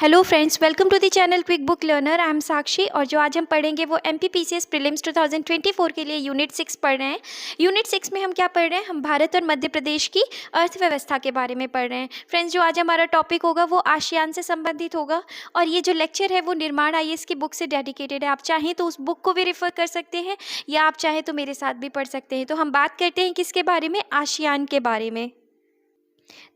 Hello friends, welcome to the channel quick book learner. I am Sakshi और जो आज हम पढ़ेंगे वो एमपीपीसीएस प्रीलिम्स 2024 के लिए यूनिट 6 पढ़ रहे हैं। यूनिट 6 में हम क्या पढ़ रहे हैं? हम भारत और मध्य प्रदेश की अर्थव्यवस्था के बारे में पढ़ रहे हैं। फ्रेंड्स, जो आज हमारा टॉपिक होगा वो आसियान से संबंधित होगा और ये जो लेक्चर है वो निर्माण आईएएस की बुक से डेडिकेटेड है। आप चाहें तो उस बुक को भी रेफर कर सकते हैं या आप चाहें तो मेरे साथ भी पढ़ सकते हैं। तो हम बात करते हैं किसके बारे में? आसियान के बारे में।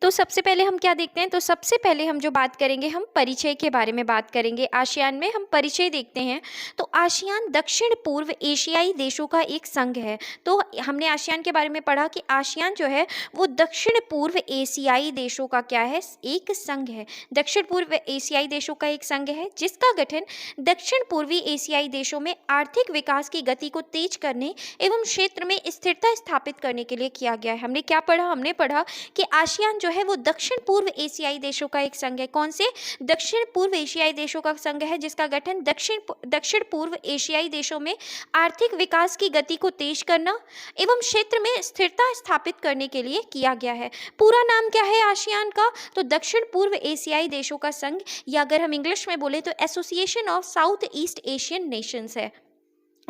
तो सबसे पहले हम क्या देखते हैं? तो सबसे पहले हम जो बात करेंगे, हम परिचय के बारे में बात करेंगे। आसियान में हम परिचय देखते हैं। तो आसियान दक्षिण पूर्व एशियाई देशों का एक संघ है। तो हमने आसियान के बारे में पढ़ा कि आसियान जो है वो दक्षिण पूर्व एशियाई देशों का क्या है? एक संघ है। दक्षिण पूर्व एशियाई देशों का एक संघ है जिसका गठन दक्षिण पूर्वी एशियाई देशों में आर्थिक विकास की गति को तेज करने एवं क्षेत्र में स्थिरता स्थापित करने के लिए किया गया है। हमने क्या पढ़ा? हमने पढ़ा कि आसियान जो है वो दक्षिण पूर्व एशियाई देशों का एक संघ है। कौन से? दक्षिण पूर्व एशियाई देशों का संघ है जिसका गठन दक्षिण पूर्व एशियाई देशों में आर्थिक विकास की गति को तेज करना एवं क्षेत्र में स्थिरता स्थापित करने के लिए किया गया है। पूरा नाम क्या है आसियान का? तो दक्षिण पूर्व एशियाई देशों का संघ, या अगर हम इंग्लिश में बोले तो association of south east Asian Nations है।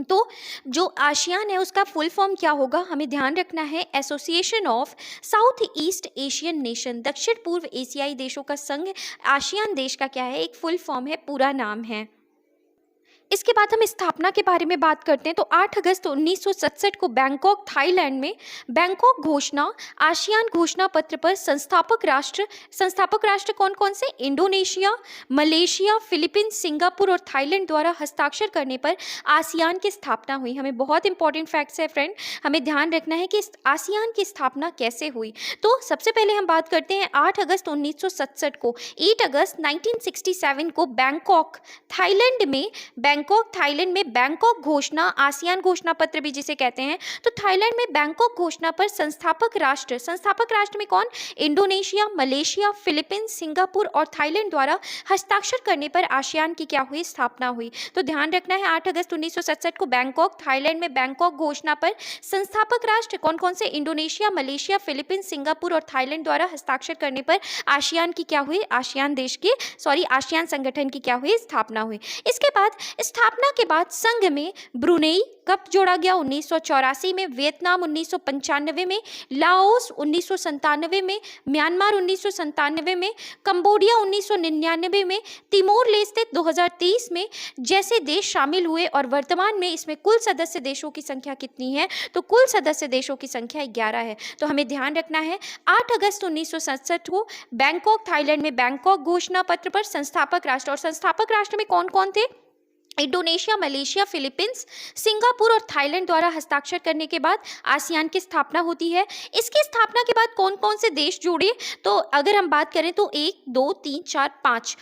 तो जो आसियान है उसका फुल फॉर्म क्या होगा? हमें ध्यान रखना है, association of south east Asian nation. दक्षिण पूर्व एशियाई देशों का संघ आसियान देश का क्या है? एक फुल फॉर्म है, पूरा नाम है। इसके बाद हम स्थापना के बारे में बात करते हैं। तो 8 अगस्त 1967 को बैंकॉक, थाईलैंड में बैंकॉक घोषणा आसियान घोषणा पत्र पर संस्थापक राष्ट्र कौन कौन से? इंडोनेशिया, मलेशिया, फिलीपींस, सिंगापुर और थाईलैंड द्वारा हस्ताक्षर करने पर आसियान की स्थापना हुई। हमें बहुत इंपॉर्टेंट फैक्ट्स है फ्रेंड, हमें ध्यान रखना है कि आसियान की स्थापना कैसे हुई। तो सबसे पहले हम बात करते हैं 8 अगस्त 1967 को। 8 अगस्त 1967 को बैंकॉक, थाईलैंड में बैंकॉक घोषणा, आसियान घोषणा पत्र भी जिसे कहते हैं, तो थाईलैंड में बैंकॉक घोषणा पर संस्थापक राष्ट्र में कौन? इंडोनेशिया, मलेशिया, फिलीपींस, सिंगापुर और थाईलैंड द्वारा हस्ताक्षर करने पर आसियान की क्या हुई? स्थापना हुई। तो ध्यान रखना है, 8 अगस्त 1967 को बैंकॉक, थाईलैंड में बैंकॉक घोषणा पर संस्थापक राष्ट्र कौन कौन से? इंडोनेशिया, मलेशिया, फिलीपींस, सिंगापुर और थाईलैंड द्वारा हस्ताक्षर करने पर आसियान की क्या हुई? आसियान संगठन की क्या हुई? स्थापना हुई। इसके बाद स्थापना के बाद संघ में ब्रुनेई कब जोड़ा गया? 1984 में, वियतनाम 1995 में, लाओस 1997 में, म्यांमार 1997 में, कंबोडिया 1999 में, तिमोर लेस्ते 2023 में जैसे देश शामिल हुए। और वर्तमान में इसमें कुल सदस्य देशों की संख्या कितनी है? तो कुल सदस्य देशों की संख्या 11 है। तो हमें ध्यान रखना है, 8 अगस्त 1967 को बैंकॉक, थाईलैंड में बैंकॉक घोषणा पत्र पर संस्थापक राष्ट्र, और संस्थापक राष्ट्र में कौन कौन थे? इंडोनेशिया, मलेशिया, फिलीपींस, सिंगापुर और थाईलैंड द्वारा हस्ताक्षर करने के बाद आसियान की स्थापना होती है। इसकी स्थापना के बाद कौन कौन से देश जुड़े? तो अगर हम बात करें तो 1 2 3 4 5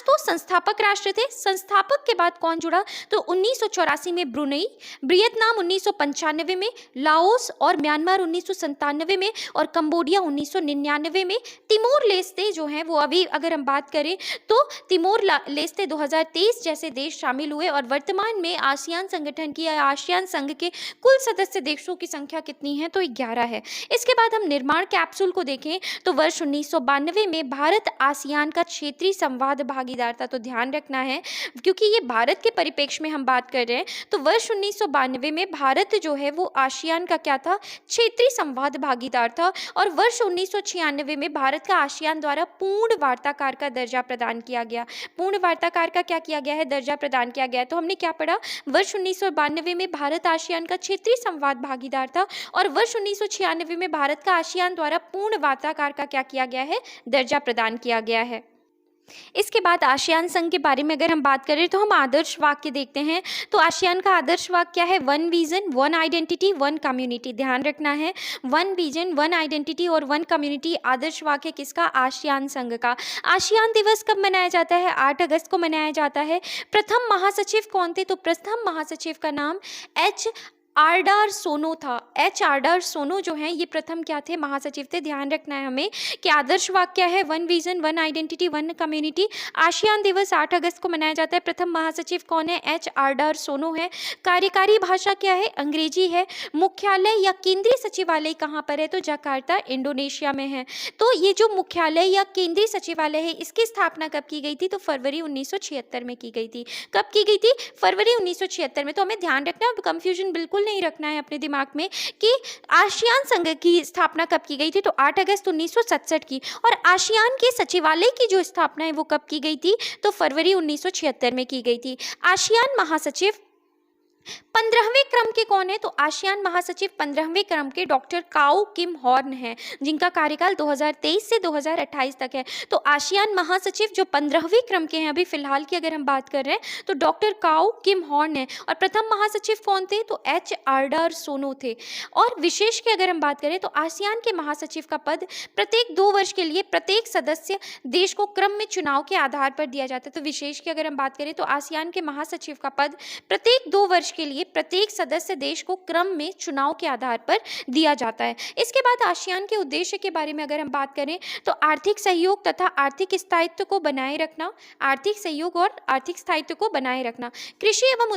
तो संस्थापक राष्ट्र थे। संस्थापक के बाद कौन जुड़ा? तो 1984 में ब्रुनेई, वियतनाम 1995 में, लाओस और म्यांमार 1997 में और कंबोडिया 1999 में। तिमोर लेस्ते जो हैं वो अभी अगर हम बात करें तो तिमोर लेस्ते 2023 जैसे देश शामिल हुए। और वर्तमान में आसियान संगठन की या आसियान संघ के कुल सदस्य देशों की संख्या कितनी है? तो 11 है। इसके बाद हम निर्माण कैप्सूल को देखें तो वर्ष 1992 में भारत आसियान का क्षेत्रीय संवाद भागीदार था। तो ध्यान रखना है, क्योंकि ये भारत के परिप्रेक्ष्य में हम बात कर रहे हैं, तो वर्ष 1992 में भारत जो है वो आसियान का क्या था? क्षेत्रीय संवाद भागीदार था। और वर्ष 1996 में भारत का आसियान द्वारा पूर्ण वार्ताकार का दर्जा प्रदान किया गया। पूर्ण वार्ताकार का क्या किया गया है? दर्जा प्रदान किया गया है। तो हमने क्या पढ़ा? वर्ष 1992 में भारत आसियान का क्षेत्रीय संवाद भागीदार था और वर्ष 1996 में भारत का आसियान द्वारा पूर्ण वार्ताकार का क्या किया गया है? दर्जा प्रदान किया गया है। इसके बाद आसियान संघ के बारे में अगर हम बात करें तो हम आदर्श वाक्य देखते हैं। तो आसियान का आदर्श वाक्य क्या है? 1 विजन 1 आइडेंटिटी 1 कम्युनिटी। ध्यान रखना है, 1 विजन 1 आइडेंटिटी और 1 कम्युनिटी आदर्श वाक्य किसका? आसियान संघ का। आसियान दिवस कब मनाया जाता है? 8 अगस्त को मनाया जाता है। प्रथम महासचिव कौन थे? तो प्रथम महासचिव का नाम आर्डार सोनो था। एच आर्डार सोनो जो हैं ये प्रथम क्या थे, महासचिव थे। ध्यान रखना है हमें कि आदर्श वाक्य है one vision one identity one community. ASEAN दिवस 8 अगस्त को मनाया जाता है। प्रथम महासचिव कौन है, एच आर्डार सोनो है। कार्यकारी भाषा क्या है, अंग्रेजी है। मुख्यालय या केंद्रीय सचिवालय कहाँ पर है, तो जकार्ता इंडोनेशिया में है। तो ये जो मुख्यालय या केंद्रीय सचिवालय है इसकी स्थापना कब की गई थी, तो फरवरी 1976 में की गई थी। कब की गई थी, फरवरी 1976 में। तो हमें ध्यान रखना है, कंफ्यूजन बिल्कुल नहीं रखना है अपने दिमाग में कि आसियान संघ की स्थापना कब की गई थी, तो 8 अगस्त 1967 की। और आसियान के सचिवालय की जो स्थापना है वो कब की गई थी, तो फरवरी 1976 में की गई थी। आसियान महासचिव 15वें क्रम के कौन है, तो आसियान महासचिव 15वें क्रम के डॉक्टर काओ किम हॉर्न है, जिनका कार्यकाल 2023 से 2028 तक है। तो आसियान महासचिव जो 15वें क्रम के हैं अभी फिलहाल की अगर हम बात कर रहे हैं तो डॉक्टर काओ किम हॉर्न है। और प्रथम महासचिव कौन थे, तो एच आर्डार सोनो थे। और विशेष की अगर हम बात करें तो आसियान के महासचिव का पद प्रत्येक 2 वर्ष के लिए प्रत्येक सदस्य देश को क्रम में चुनाव के आधार पर दिया जाता है। तो विशेष की अगर हम बात करें तो आसियान के महासचिव का पद प्रत्येक 2 वर्ष के लिए प्रत्येक सदस्य देश को क्रम में चुनाव के आधार पर दिया जाता है। इसके बाद आसियान के उद्देश्य के बारे में अगर हम बात करें तो आर्थिक सहयोग तथा आर्थिक स्थायित्व को बनाए रखना, आर्थिक सहयोग और आर्थिक स्थायित्व को बनाए रखना, कृषि एवं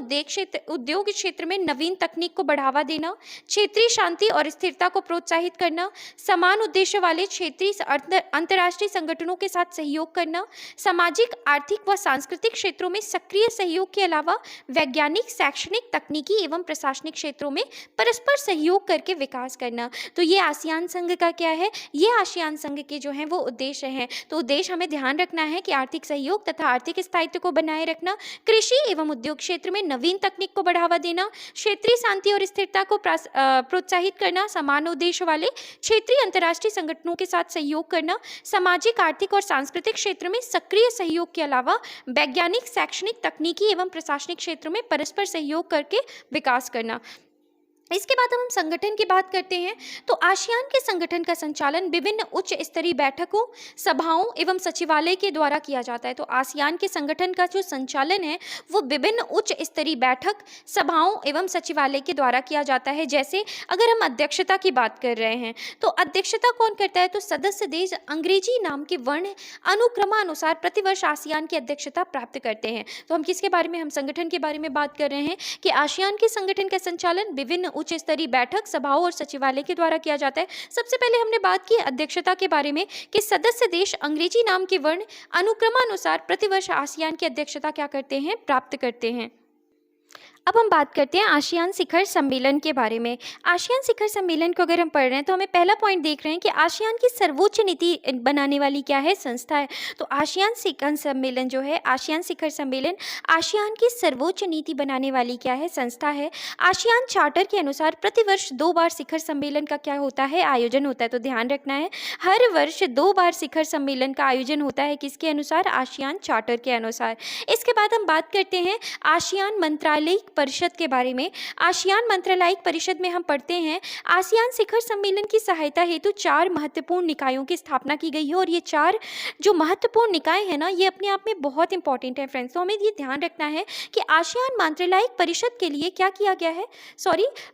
उद्योग क्षेत्र में नवीन तकनीक को बढ़ावा देना, क्षेत्रीय शांति और स्थिरता को प्रोत्साहित करना, समान उद्देश्य वाले क्षेत्रीय अंतर्राष्ट्रीय संगठनों के साथ सहयोग करना, सामाजिक आर्थिक व सांस्कृतिक क्षेत्रों में सक्रिय सहयोग के अलावा वैज्ञानिक शैक्षणिक तकनीकी एवं प्रशासनिक क्षेत्रों में परस्पर सहयोग करके विकास करना। तो ये आसियान संघ का क्या है, ये आसियान संघ के जो हैं वो उद्देश्य हैं। तो उद्देश्य हमें ध्यान रखना है कि आर्थिक सहयोग तथा आर्थिक स्थायित्व को बनाए रखना, कृषि एवं उद्योग क्षेत्र में नवीन तकनीक को बढ़ावा देना, क्षेत्रीय शांति और स्थिरता को प्रोत्साहित करना, समान उद्देश्य वाले क्षेत्रीय अंतर्राष्ट्रीय संगठनों के साथ सहयोग करना, सामाजिक आर्थिक और सांस्कृतिक क्षेत्र में सक्रिय सहयोग के अलावा वैज्ञानिक शैक्षणिक तकनीकी एवं प्रशासनिक क्षेत्रों में परस्पर सहयोग करके विकास करना। इसके बाद हम संगठन की बात करते हैं तो आसियान के संगठन का संचालन विभिन्न उच्च स्तरीय बैठकों, सभाओं एवं सचिवालय के द्वारा किया जाता है। तो आसियान के संगठन का जो संचालन है वो विभिन्न उच्च स्तरीय बैठक, सभाओं एवं सचिवालय के द्वारा किया जाता है। जैसे अगर हम अध्यक्षता की बात कर रहे हैं तो अध्यक्षता कौन करता है, तो सदस्य देश अंग्रेजी नाम के वर्ण अनुक्रमानुसार प्रतिवर्ष आसियान की अध्यक्षता प्राप्त करते हैं। तो हम किसके बारे में, हम संगठन के बारे में बात कर रहे हैं कि आसियान के संगठन का संचालन विभिन्न उच्च स्तरीय बैठक, सभाओं और सचिवालय के द्वारा किया जाता है। सबसे पहले हमने बात की अध्यक्षता के बारे में कि सदस्य देश अंग्रेजी नाम के वर्ण अनुक्रमानुसार प्रतिवर्ष आसियान की अध्यक्षता क्या करते हैं, प्राप्त करते हैं। अब हम बात करते हैं आसियान शिखर सम्मेलन के बारे में। आसियान शिखर सम्मेलन को अगर हम पढ़ रहे हैं तो हमें पहला पॉइंट देख रहे हैं कि आसियान की सर्वोच्च नीति बनाने वाली क्या है, संस्था है। तो आसियान शिखर सम्मेलन जो है, आसियान शिखर सम्मेलन आसियान की सर्वोच्च नीति बनाने वाली क्या है, संस्था है। आसियान चार्टर के अनुसार प्रतिवर्ष 2 बार शिखर सम्मेलन का क्या होता है, आयोजन होता है। तो ध्यान रखना है, हर वर्ष 2 बार शिखर सम्मेलन का आयोजन होता है। किसके अनुसार, आसियान चार्टर के अनुसार। इसके बाद हम बात करते हैं आसियान मंत्रालयिक परिषद के बारे में। आसियान मंत्रालयिक परिषद में हम पढ़ते हैं आसियान शिखर सम्मेलन की सहायता हेतु 4 महत्वपूर्ण निकायों की स्थापना की गई है। और ये 4 जो महत्वपूर्ण निकाय है ना, ये अपने आप में बहुत इंपॉर्टेंट है फ्रेंड्स। तो हमें ये ध्यान रखना है कि आसियान मंत्रालयिक परिषद के लिए क्या किया गया है,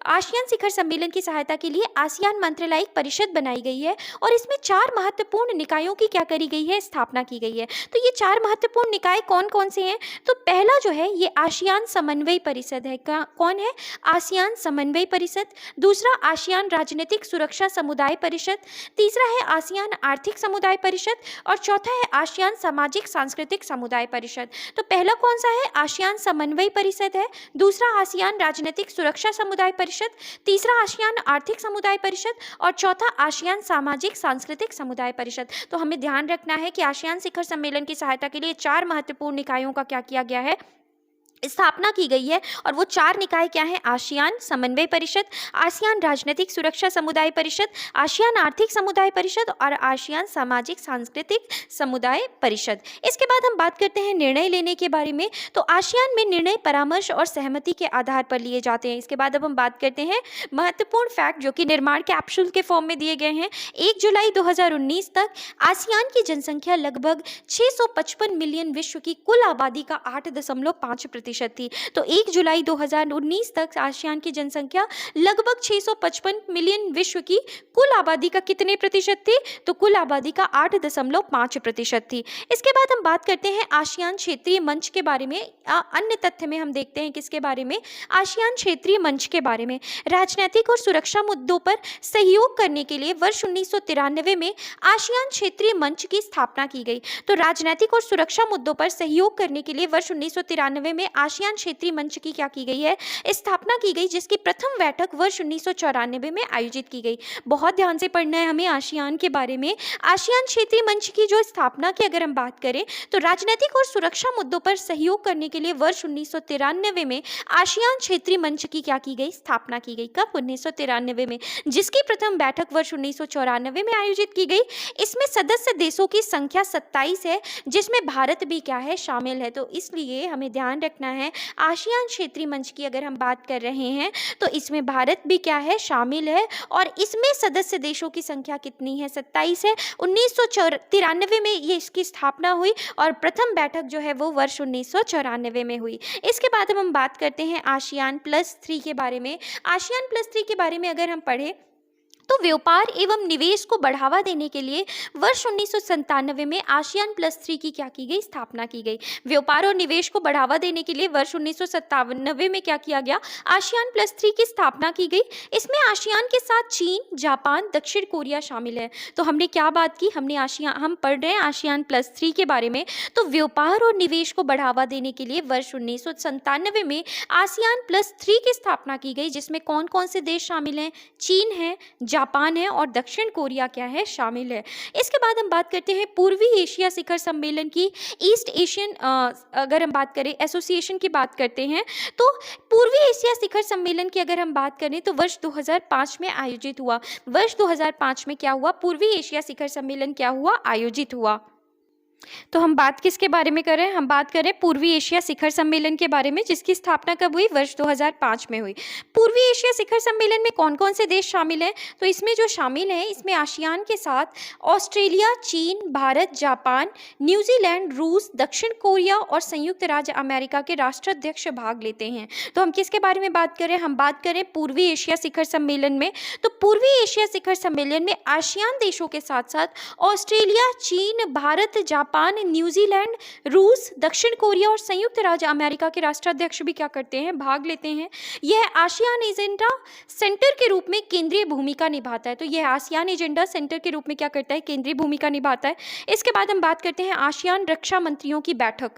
आसियान शिखर सम्मेलन की सहायता के लिए आसियान मंत्रालयिक परिषद बनाई गई है और इसमें 4 महत्वपूर्ण निकायों की क्या करी गई है, स्थापना की गई है। तो ये 4 महत्वपूर्ण निकाय कौन कौन से हैं, तो पहला जो है ये आसियान समन्वय परिषद है। कौन है, आसियान समन्वय परिषद। दूसरा आसियान राजनीतिक सुरक्षा समुदाय परिषद। तीसरा है आसियान आर्थिक समुदाय परिषद और चौथा है आसियान सामाजिक सांस्कृतिक समुदाय परिषद। तो पहला कौन सा है, आसियान समन्वय परिषद है। दूसरा आसियान राजनीतिक सुरक्षा समुदाय परिषद। तीसरा आसियान आर्थिक समुदाय परिषद और चौथा आसियान सामाजिक सांस्कृतिक समुदाय परिषद। तो हमें ध्यान रखना है कि आसियान शिखर सम्मेलन की सहायता के लिए 4 महत्वपूर्ण निकायों का क्या किया गया है, स्थापना की गई है। और वो 4 निकाय क्या हैं, आसियान समन्वय परिषद, आसियान राजनीतिक सुरक्षा समुदाय परिषद, आसियान आर्थिक समुदाय परिषद और आसियान सामाजिक सांस्कृतिक समुदाय परिषद। इसके बाद हम बात करते हैं निर्णय लेने के बारे में। तो आसियान में निर्णय परामर्श और सहमति के आधार पर लिए जाते हैं। इसके बाद अब हम बात करते हैं महत्वपूर्ण फैक्ट जो कि निर्माण कैप्सूल के फॉर्म में दिए गए हैं। 1 जुलाई 2019 तक आसियान की जनसंख्या लगभग 655 मिलियन, विश्व की कुल आबादी का 8.5% प्रतिशत थी। तो 1 जुलाई 2019 तक आसियान की जनसंख्या लगभग 655 मिलियन विश्व की कुल आबादी का कितने प्रतिशत थी? तो कुल आबादी का 8.5% थी। इसके बाद हम बात करते हैं आसियान क्षेत्रीय मंच के बारे में। अन्य तथ्य में हम देखते हैं किसके बारे में? आसियान क्षेत्रीय मंच के बारे में। राजनीतिक और सुरक्षा मुद्दों पर सहयोग करने के लिए वर्ष 1993 में आसियान क्षेत्रीय मंच की स्थापना की गई। तो राजनीतिक और सुरक्षा मुद्दों पर सहयोग करने के लिए वर्ष 1993 में आसियान क्षेत्रीय मंच की क्या की गई है? स्थापना की गई, जिसकी प्रथम बैठक वर्ष 1994 में आयोजित की गई। बहुत ध्यान से पढ़ना है हमें आसियान के बारे में। आसियान क्षेत्रीय मंच की जो स्थापना की अगर हम बात करें तो राजनीतिक और सुरक्षा मुद्दों पर सहयोग करने के लिए वर्ष 1993 में आसियान क्षेत्रीय मंच की क्या की गई? स्थापना की गई। कब? 1993 में, जिसकी प्रथम बैठक वर्ष 1994 में आयोजित की गई। इसमें सदस्य देशों की संख्या 27 है, जिसमें भारत भी क्या है? शामिल है। तो इसलिए हमें ध्यान रखना है आसियान क्षेत्रीय मंच की अगर हम बात कर रहे हैं तो इसमें भारत भी क्या है? शामिल है। और इसमें सदस्य देशों की संख्या कितनी है? 27 है। 1993 में ये इसकी स्थापना हुई और प्रथम बैठक जो है वो वर्ष 1994 में हुई। इसके बाद हम बात करते हैं ASEAN+3 के बारे में। ASEAN+3 के बारे में अगर हम पढ़ें तो व्यापार एवं निवेश को बढ़ावा देने के लिए वर्ष 1997 में ASEAN+3 की क्या की गई? स्थापना की गई। व्यापार और निवेश को बढ़ावा देने के लिए वर्ष 1997 में क्या किया गया? ASEAN+3 की स्थापना की गई। इसमें आसियान के साथ चीन, जापान, दक्षिण कोरिया शामिल है। तो हमने क्या बात की? हम पढ़ रहे हैं ASEAN+3 के बारे में। तो व्यापार और निवेश को बढ़ावा देने के लिए वर्ष 1997 में ASEAN+3 की स्थापना की गई, जिसमें कौन कौन से देश शामिल हैं? चीन है, जापान है और दक्षिण कोरिया क्या है? शामिल है। इसके बाद हम बात करते हैं पूर्वी एशिया शिखर सम्मेलन की। ईस्ट एशियन अगर हम बात करें एसोसिएशन की बात करते हैं तो पूर्वी एशिया शिखर सम्मेलन की अगर हम बात करें तो वर्ष 2005 में आयोजित हुआ। वर्ष 2005 में क्या हुआ? पूर्वी एशिया शिखर सम्मेलन क्या हुआ? आयोजित हुआ। तो हम बात किसके बारे में कर रहे हैं? हम बात कर रहे हैं पूर्वी एशिया शिखर सम्मेलन के बारे में, जिसकी स्थापना कब हुई? वर्ष 2005 में हुई। पूर्वी एशिया शिखर सम्मेलन में कौन कौन से देश शामिल हैं? तो इसमें जो शामिल हैं, इसमें आसियान के साथ ऑस्ट्रेलिया, चीन, भारत, जापान, न्यूजीलैंड, रूस, दक्षिण कोरिया और संयुक्त राज्य अमेरिका के राष्ट्राध्यक्ष भाग लेते हैं। तो हम किसके बारे में बात करें? हम बात करें पूर्वी एशिया शिखर सम्मेलन में। तो पूर्वी एशिया शिखर सम्मेलन में आसियान देशों के साथ साथ ऑस्ट्रेलिया, चीन, भारत, जापान, न्यूजीलैंड, रूस, दक्षिण कोरिया और संयुक्त राज्य अमेरिका के राष्ट्राध्यक्ष भी क्या करते हैं? भाग लेते हैं। यह आसियान एजेंडा सेंटर के रूप में केंद्रीय भूमिका निभाता है। तो यह आसियान एजेंडा सेंटर के रूप में क्या करता है? केंद्रीय भूमिका निभाता है। इसके बाद हम बात करते हैं आसियान रक्षा मंत्रियों की बैठक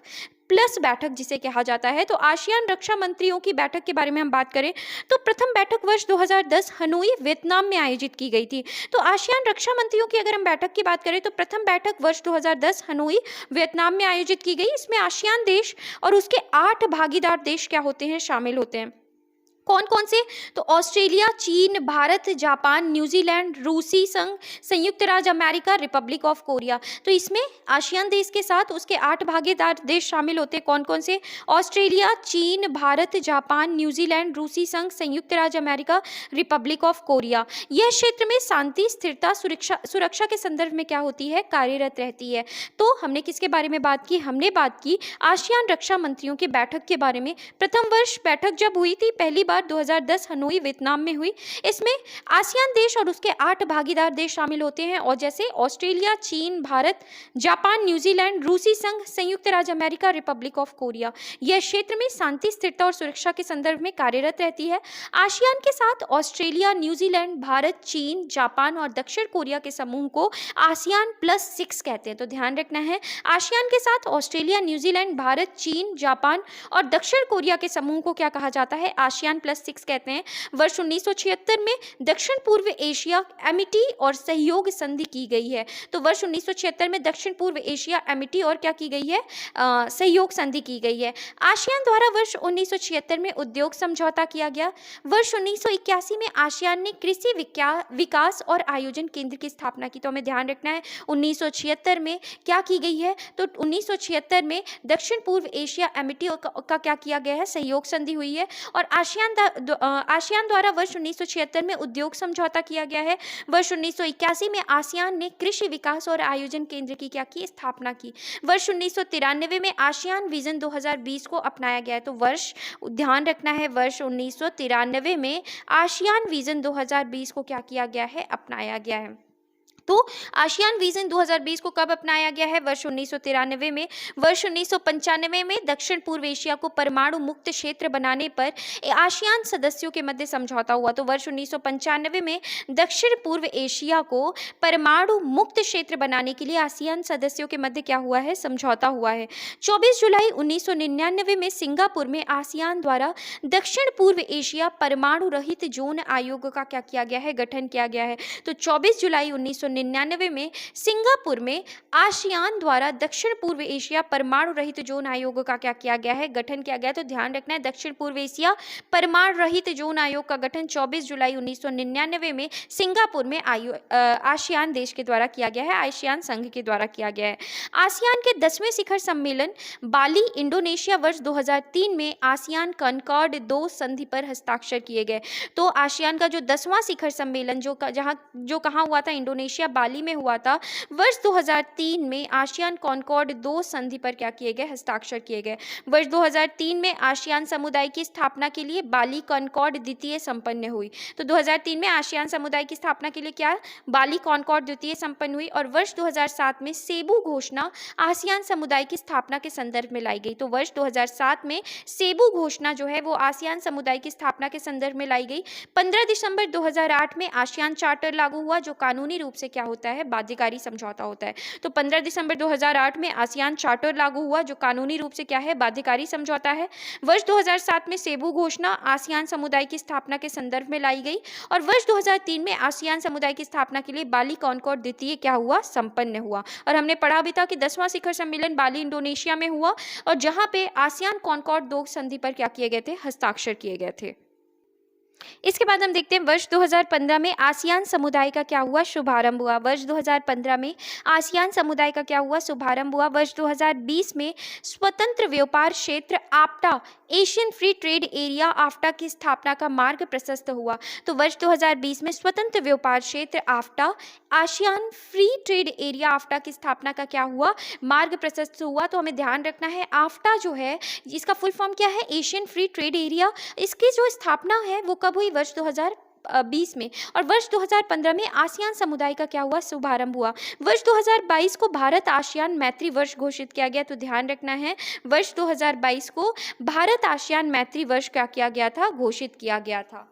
प्लस बैठक जिसे कहा जाता है। तो आसियान रक्षा मंत्रियों की बैठक के बारे में हम बात करें तो प्रथम बैठक वर्ष 2010 हनोई, वियतनाम में आयोजित की गई थी। तो आसियान रक्षा मंत्रियों की अगर हम बैठक की बात करें तो प्रथम बैठक वर्ष 2010 हनोई, वियतनाम में आयोजित की गई। इसमें आसियान देश और उसके 8 भागीदार देश क्या होते हैं? शामिल होते हैं। कौन कौन से? तो ऑस्ट्रेलिया, चीन, भारत, जापान, न्यूजीलैंड, रूसी संघ, संयुक्त राज्य अमेरिका, रिपब्लिक ऑफ कोरिया। तो इसमें आसियान देश के साथ उसके 8 भागीदार देश शामिल होते हैं। कौन कौन से? ऑस्ट्रेलिया, चीन, भारत, जापान, न्यूजीलैंड, रूसी संघ, संयुक्त राज्य अमेरिका, रिपब्लिक ऑफ कोरिया। यह क्षेत्र में शांति, स्थिरता, सुरक्षा के संदर्भ में क्या होती है? कार्यरत रहती है। तो हमने किसके बारे में बात की? हमने बात की आसियान रक्षा मंत्रियों की बैठक के बारे में। प्रथम वर्ष बैठक जब हुई थी पहली बार 2010 हनोई, वियतनाम में हुई। इसमें आसियान देश और उसके 8 भागीदार देश शामिल होते हैं और जैसे ऑस्ट्रेलिया, चीन, भारत, जापान, न्यूजीलैंड, रूसी संघ, संयुक्त राज्य अमेरिका, रिपब्लिक ऑफ कोरिया। यह क्षेत्र में शांति, स्थिरता और सुरक्षा के संदर्भ में कार्यरत रहती है। आसियान के साथ ऑस्ट्रेलिया, न्यूजीलैंड, भारत, चीन, जापान और दक्षिण कोरिया के समूह को ASEAN+6 कहते हैं। तो ध्यान रखना है आसियान के साथ ऑस्ट्रेलिया, न्यूजीलैंड, भारत, चीन, जापान और दक्षिण कोरिया के समूह को क्या कहा जाता है? ASEAN+6 कहते हैं। वर्ष 1976 में दक्षिण पूर्व एशिया एमिटी और सहयोग संधि की गई है। तो वर्ष 1976 में दक्षिण पूर्व एशिया एमिटी और क्या की गई है? सहयोग संधि की गई है। आसियान द्वारा वर्ष 1976 में उद्योग समझौता किया गया। वर्ष 1981 में आसियान ने कृषि विकास और आयोजन केंद्र की स्थापना की। तो हमें ध्यान रखना है 1976 में क्या की गई है? तो 1976 में दक्षिण पूर्व एशिया एमिटी का क्या किया गया है? सहयोग संधि हुई है। और आसियान आसियान द्वारा वर्ष 1976 में उद्योग समझौता किया गया है। वर्ष 1981 में आसियान ने कृषि विकास और आयोजन केंद्र की क्या की स्थापना की। वर्ष 1993 में आसियान विजन 2020 को अपनाया गया है। तो वर्ष ध्यान रखना है, वर्ष 1993 में आसियान विजन 2020 को क्या किया गया है, अपनाया गया है। तो आसियान विजन 2020 को कब अपनाया गया है? वर्ष 1993 में। वर्ष 1995 में दक्षिण पूर्व एशिया को परमाणु मुक्त क्षेत्र बनाने पर आसियान सदस्यों के मध्य समझौता हुआ। तो वर्ष 1995 में दक्षिण पूर्व एशिया को परमाणु मुक्त क्षेत्र बनाने के लिए आसियान सदस्यों के मध्य क्या हुआ है? समझौता हुआ है। 24 जुलाई 1999 में सिंगापुर में आसियान द्वारा दक्षिण पूर्व एशिया परमाणु रहित जोन आयोग का क्या किया गया है? गठन किया गया है। तो 24 जुलाई 1999 में सिंगापुर में आसियान द्वारा दक्षिण पूर्व एशिया परमाणु रहित जोन आयोग का क्या किया गया है? गठन किया गया। तो ध्यान रखना है, दक्षिण पूर्व एशिया परमाणु रहित जोन आयोग का गठन 24 जुलाई 1999 में सिंगापुर में आसियान देश के द्वारा किया गया है, आसियान संघ के द्वारा किया गया है। आसियान के 10वें शिखर सम्मेलन बाली इंडोनेशिया वर्ष 2003 में आसियान कॉनकॉर्ड 2 संधि पर हस्ताक्षर किए गए। तो आसियान का जो 10वां शिखर सम्मेलन जो कहाँ हुआ था? इंडोनेशिया बाली में हुआ था। वर्ष 2003 में आसियान कॉनकॉर्ड 2 संधि पर क्या किए गए? हस्ताक्षर किए गए। वर्ष 2003 में आसियान समुदाय की स्थापना के लिए बाली कॉनकॉर्ड द्वितीय संपन्न हुई। तो 2003 में आसियान समुदाय की स्थापना के लिए क्या? बाली कॉनकॉर्ड द्वितीय संपन्न हुई। और वर्ष 2007 में सेबू घोषणा आसियान समुदाय की स्थापना के संदर्भ में लाई गई। तो वर्ष 2007 में सेबू घोषणा जो है वो आसियान समुदाय की स्थापना के संदर्भ में लाई गई। 15 दिसंबर 2008 में आसियान चार्टर लागू हुआ, जो कानूनी रूप से क्या होता है? बाध्यकारी समझौता होता है। तो 15 दिसंबर 2008 में आसियान चार्टर लागू हुआ, जो कानूनी रूप से क्या है? बाध्यकारी समझौता है। वर्ष 2007 में सेबू घोषणा आसियान समुदाय की स्थापना के संदर्भ में लाई गई। और वर्ष 2003 में आसियान समुदाय की स्थापना के लिए बाली कॉनकॉर्ड द्वितीय क्या हुआ? संपन्न हुआ। और हमने पढ़ा भी था कि 10वां शिखर सम्मेलन बाली इंडोनेशिया में हुआ, और जहां पे आसियान कॉनकॉर्ड 2 संधि पर क्या किए गए थे? हस्ताक्षर किए गए थे। इसके बाद हम देखते हैं वर्ष 2015 में आसियान समुदाय का क्या हुआ? शुभारंभ हुआ। वर्ष 2015 में आसियान समुदाय का क्या हुआ? शुभारंभ हुआ। वर्ष 2020 में स्वतंत्र व्यापार क्षेत्र आफ्टा, एशियन फ्री ट्रेड एरिया आफ्टा की स्थापना का मार्ग प्रशस्त हुआ। तो वर्ष 2020 में स्वतंत्र व्यापार क्षेत्र आफ्टा, आसियान फ्री ट्रेड एरिया आफ्टा की स्थापना का क्या हुआ? मार्ग प्रशस्त हुआ। तो हमें ध्यान रखना है, आफ्टा जो है इसका फुल फॉर्म क्या है? Asian free trade area. इसकी जो स्थापना है वो कब हुई? वर्ष 2020 में। और वर्ष 2015 में आसियान समुदाय का क्या हुआ? शुभारंभ हुआ। वर्ष 2022 को भारत आसियान मैत्री वर्ष घोषित किया गया। तो ध्यान रखना है, वर्ष 2022 को भारत आसियान मैत्री वर्ष क्या किया गया था? घोषित किया गया था।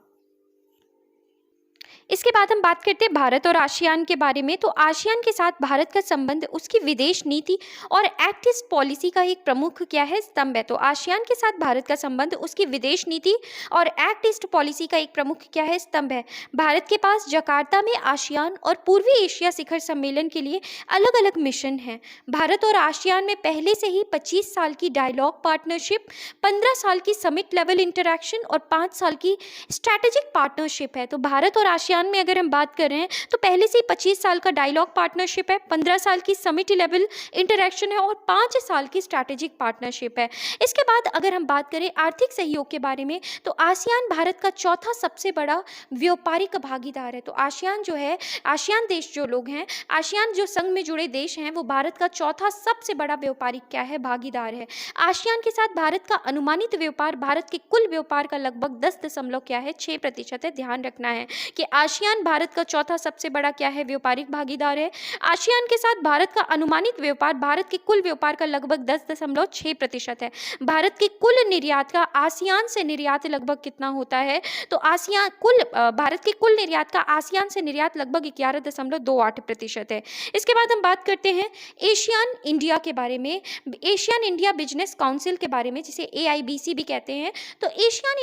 इसके बाद हम बात करते हैं भारत और आसियान के बारे में। तो आसियान के साथ भारत का संबंध उसकी विदेश नीति और एक्ट ईस्ट पॉलिसी का एक प्रमुख क्या है? स्तंभ है। तो आसियान के साथ भारत का संबंध उसकी विदेश नीति और एक्ट ईस्ट पॉलिसी का एक प्रमुख क्या है? स्तंभ है। भारत के पास जकार्ता में आसियान और पूर्वी एशिया शिखर सम्मेलन के लिए अलग अलग मिशन हैं। भारत और आसियान में पहले से ही 25 साल की डायलॉग पार्टनरशिप, 15 साल की समिट लेवल इंटरैक्शन और 5 साल की स्ट्रैटेजिक पार्टनरशिप है। तो भारत और आसियान में अगर हम बात कर रहे हैं तो पहले से ही 25 साल का डायलॉग पार्टनरशिप है, 15 साल की समिट लेवल इंटरैक्शन है और 5 साल की स्ट्रैटेजिक पार्टनरशिप है। इसके बाद अगर हम बात करें आर्थिक सहयोग के बारे में, तो आसियान भारत का चौथा सबसे बड़ा व्यापारिक भागीदार है। तो आसियान जो है, आसियान देश जो लोग हैं, आसियान जो संघ में जुड़े देश हैं, वो भारत का चौथा सबसे बड़ा व्यापारिक क्या है? भागीदार है। आसियान के साथ भारत का अनुमानित व्यापार भारत के कुल व्यापार का लगभग 10.6% है। ध्यान रखना है कि आसियान भारत का चौथा सबसे बड़ा क्या है? व्यापारिक भागीदार है। आसियान के साथ भारत का अनुमानित व्यापार भारत के कुल व्यापार का लगभग 10.6% है। भारत के कुल निर्यात का आसियान से निर्यात लगभग कितना होता है? तो भारत के कुल निर्यात का आसियान से निर्यात लगभग 11.28% है। इसके बाद हम बात करते हैं एशियन इंडिया के बारे में, एशियन इंडिया बिजनेस काउंसिल के बारे में, जिसे AIBC भी कहते हैं। तो Asian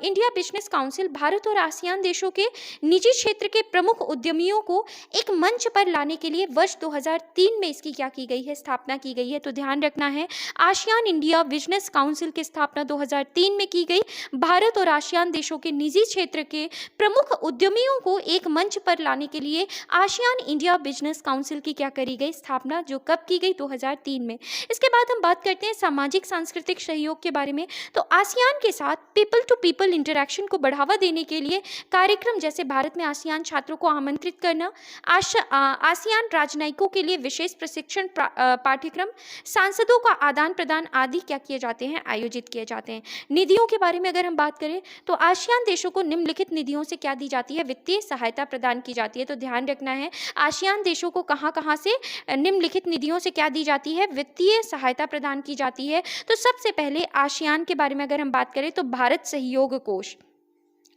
India business council Bharat और आसियान देशों के निजी क्षेत्र के प्रमुख उद्यमियों को एक मंच पर लाने के लिए वर्ष 2003 में इसकी क्या की गई है, स्थापना की गई है। तो ध्यान रखना है, आसियान इंडिया बिजनेस काउंसिल की स्थापना 2003 में की गई। भारत और आसियान देशों के निजी क्षेत्र के प्रमुख उद्यमियों को एक मंच पर लाने के लिए आसियान इंडिया बिजनेस काउंसिल की क्या करी गई, स्थापना, जो कब की गई, 2003 में। इसके बाद हम बात करते हैं सामाजिक सांस्कृतिक सहयोग के बारे में। तो आसियान के साथ पीपल टू पीपल इंटरेक्शन को बढ़ावा देने के लिए कार्यक्रम जैसे भारत में आसियान छात्रों को आमंत्रित करना, आसियान राजनयिकों के लिए विशेष प्रशिक्षण पाठ्यक्रम, सांसदों का आदान प्रदान आदि क्या किए जाते हैं, आयोजित किए जाते हैं। निधियों के बारे में अगर हम बात करें तो आसियान देशों को निम्नलिखित निधियों से क्या दी जाती है, वित्तीय सहायता प्रदान की जाती है। तो ध्यान रखना है, आसियान देशों को कहाँ कहाँ से निम्नलिखित निधियों से क्या दी जाती है, वित्तीय सहायता प्रदान की जाती है। तो सबसे पहले आसियान के बारे में अगर हम बात करें तो भारत सहयोग कोष,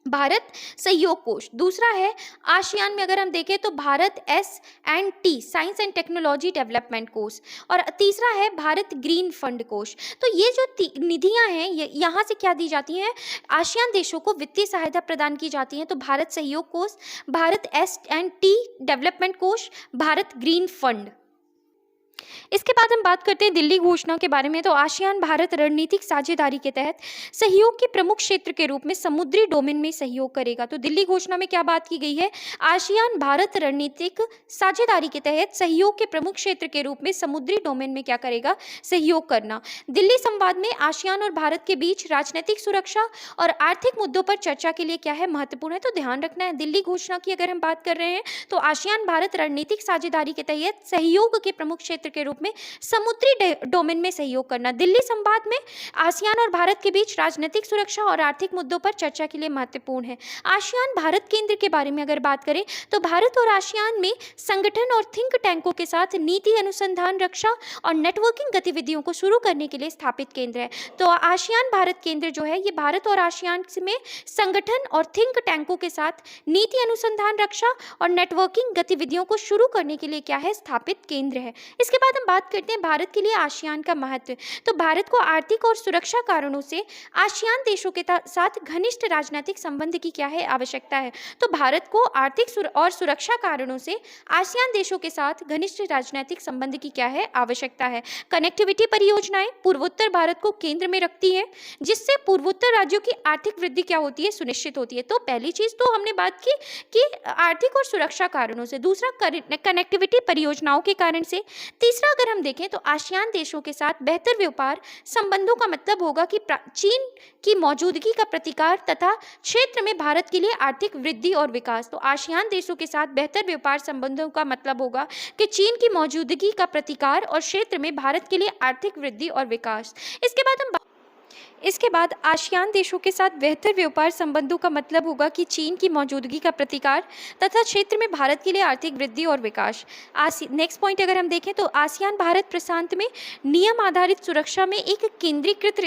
भारत सहयोग कोष। दूसरा है आसियान में अगर हम देखें तो Bharat S&T science and technology development कोष, और तीसरा है भारत ग्रीन फंड कोष। तो ये जो निधियां हैं यहाँ से क्या दी जाती हैं, आसियान देशों को वित्तीय सहायता प्रदान की जाती है। तो भारत सहयोग कोष, भारत S&T डेवलपमेंट कोष, भारत ग्रीन फंड। इसके बाद हम बात करते हैं दिल्ली घोषणा के बारे में। तो आसियान भारत रणनीतिक साझेदारी के तहत सहयोग के प्रमुख क्षेत्र के रूप में समुद्री डोमेन में सहयोग करेगा। तो दिल्ली घोषणा में क्या बात की गई है, आसियान भारत रणनीतिक साझेदारी के तहत सहयोग के प्रमुख क्षेत्र के रूप में समुद्री डोमेन में क्या करेगा, सहयोग करना। दिल्ली संवाद में आसियान और भारत के बीच राजनीतिक सुरक्षा और आर्थिक मुद्दों पर चर्चा के लिए क्या है, महत्वपूर्ण है। तो ध्यान रखना है, दिल्ली घोषणा की अगर हम बात कर रहे हैं तो आसियान भारत रणनीतिक साझेदारी के तहत सहयोग के प्रमुख क्षेत्र के रूप में समुद्री डोमेन में सहयोग करना। दिल्ली संवाद में आसियान और भारत के बीच राजनीतिक सुरक्षा और आर्थिक मुद्दों पर चर्चा के लिए महत्वपूर्ण है। आसियान भारत केंद्र के बारे में अगर बात करें तो भारत और आसियान में संगठन और थिंक टैंकों के साथ नीति अनुसंधान, रक्षा और नेटवर्किंग गतिविधियों को शुरू करने के लिए स्थापित केंद्र है। तो आसियान भारत केंद्र जो है ये भारत और आसियान में संगठन और थिंक टैंकों के साथ नीति अनुसंधान, रक्षा और नेटवर्किंग गतिविधियों को शुरू करने के लिए क्या है, स्थापित केंद्र है। इसके बाद हम बात करते हैं भारत के लिए आसियान का महत्व। तो भारत को आर्थिक और सुरक्षा कारणों से आसियान देशों के साथ घनिष्ठ राजनीतिक संबंध की क्या है, आवश्यकता है। तो भारत को आर्थिक और सुरक्षा कारणों से आसियान देशों के साथ घनिष्ठ राजनीतिक संबंध की क्या है, आवश्यकता है। कनेक्टिविटी परियोजनाएं पूर्वोत्तर भारत को केंद्र में रखती है, जिससे पूर्वोत्तर राज्यों की आर्थिक वृद्धि क्या होती है, सुनिश्चित होती है। तो पहली चीज तो हमने बात की कि आर्थिक और सुरक्षा कारणों से, दूसरा कनेक्टिविटी परियोजनाओं के कारण से, तीसरा अगर हम देखें तो आसियान देशों के साथ बेहतर व्यापार संबंधों का मतलब होगा कि चीन की मौजूदगी का प्रतिकार तथा क्षेत्र में भारत के लिए आर्थिक वृद्धि और विकास। तो आसियान देशों के साथ बेहतर व्यापार संबंधों का मतलब होगा कि चीन की मौजूदगी का प्रतिकार और क्षेत्र में भारत के लिए आर्थिक वृद्धि और विकास। इसके बाद आसियान देशों के साथ बेहतर व्यापार संबंधों का मतलब होगा कि चीन की मौजूदगी का प्रतिकार तथा क्षेत्र में भारत के लिए आर्थिक वृद्धि और विकास। नेक्स्ट पॉइंट अगर हम देखें तो आसियान भारत प्रशांत में नियम आधारित सुरक्षा में एक केंद्रीकृत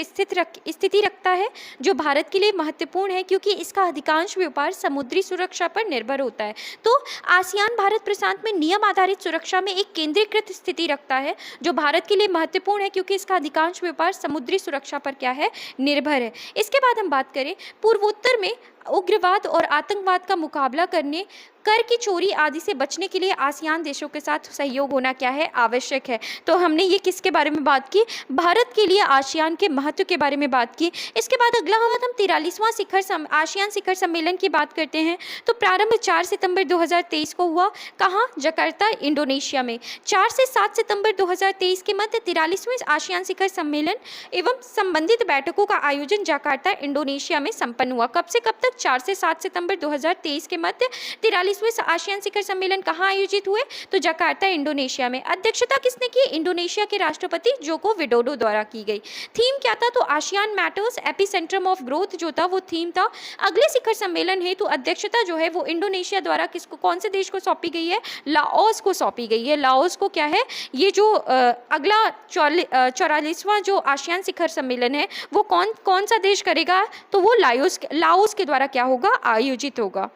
स्थिति रखता है, जो भारत के लिए महत्वपूर्ण है क्योंकि इसका अधिकांश व्यापार समुद्री सुरक्षा पर निर्भर होता है। तो आसियान भारत प्रशांत में नियम आधारित सुरक्षा में एक केंद्रीकृत स्थिति रखता है, जो भारत के लिए महत्वपूर्ण है क्योंकि इसका अधिकांश व्यापार समुद्री सुरक्षा पर क्या है, निर्भर है। इसके बाद हम बात करें पूर्वोत्तर में उग्रवाद और आतंकवाद का मुकाबला करने, कर की चोरी आदि से बचने के लिए आसियान देशों के साथ सहयोग होना क्या है, आवश्यक है। तो हमने ये किसके बारे में बात की, भारत के लिए आसियान के महत्व के बारे में बात की। इसके बाद अगला हम 43वां आसियान शिखर सम्मेलन की बात करते हैं। तो प्रारंभ 4 सितंबर 2023 को हुआ, कहाँ, जकार्ता, इंडोनेशिया में। 4 से 7 सितंबर 2023 के मध्य 43वें आसियान शिखर सम्मेलन एवं संबंधित बैठकों का आयोजन जकार्ता, इंडोनेशिया में संपन्न हुआ। कब से कब तक, 4 से 7 सितंबर 2023 के मध्य 43वें आसियान शिखर सम्मेलन कहाँ आयोजित हुए, तो जकार्ता, इंडोनेशिया में। अध्यक्षता किसने की, इंडोनेशिया के राष्ट्रपति जोको विडोडो द्वारा की गई। थीम क्या था, तो आसियान मैटर्स, एपिसेंट्रम ऑफ ग्रोथ जो था वो थीम था। अगले शिखर सम्मेलन हेतु अध्यक्षता जो है वो इंडोनेशिया द्वारा किसको, कौन से देश को सौंपी गई है, लाओस को सौंपी गई है। लाओस को क्या है, ये जो अगला 44वां जो आसियान शिखर सम्मेलन है वो कौन सा देश करेगा, तो वो लाओस के द्वारा क्या होगा, आयोजित होगा।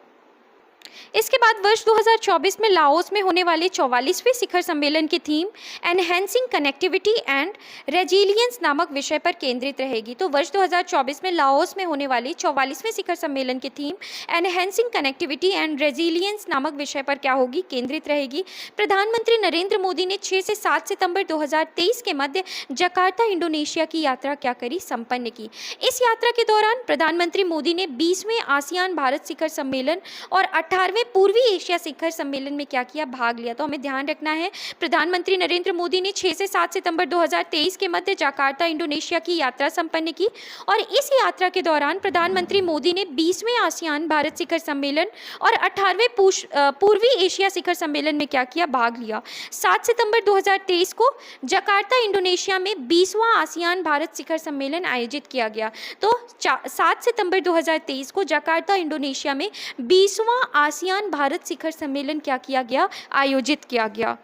इसके बाद वर्ष 2024 में लाओस में होने वाले 44वें शिखर सम्मेलन की theme enhancing connectivity and resilience नामक विषय पर केंद्रित रहेगी। तो वर्ष 2024 में लाओस में होने वाले 44वें शिखर सम्मेलन की theme enhancing connectivity and resilience नामक विषय पर क्या होगी, केंद्रित रहेगी। प्रधानमंत्री नरेंद्र मोदी ने 6 से 7 सितंबर 2023 के मध्य जकार्ता इंडोनेशिया की यात्रा क्या करी, संपन्न की। इस यात्रा के दौरान प्रधानमंत्री मोदी ने 20वें आसियान भारत शिखर सम्मेलन और 18वें पूर्वी एशिया शिखर सम्मेलन में क्या किया, भाग लिया। तो हमें ध्यान रखना है, प्रधानमंत्री नरेंद्र मोदी ने 6 से 7 सितंबर 2023 के मध्य जकार्ता इंडोनेशिया की यात्रा संपन्न की और इस यात्रा के दौरान प्रधानमंत्री मोदी ने 20वें आसियान भारत शिखर सम्मेलन और 18वें पूर्वी एशिया शिखर सम्मेलन में क्या किया, भाग लिया। 7 सितंबर 2023 को जकार्ता इंडोनेशिया में 20वां आसियान भारत शिखर सम्मेलन आयोजित किया गया। तो 7 सितंबर 2023 को जकार्ता इंडोनेशिया में 20वां आसियान भारत शिखर सम्मेलन क्या किया गया, आयोजित किया गया।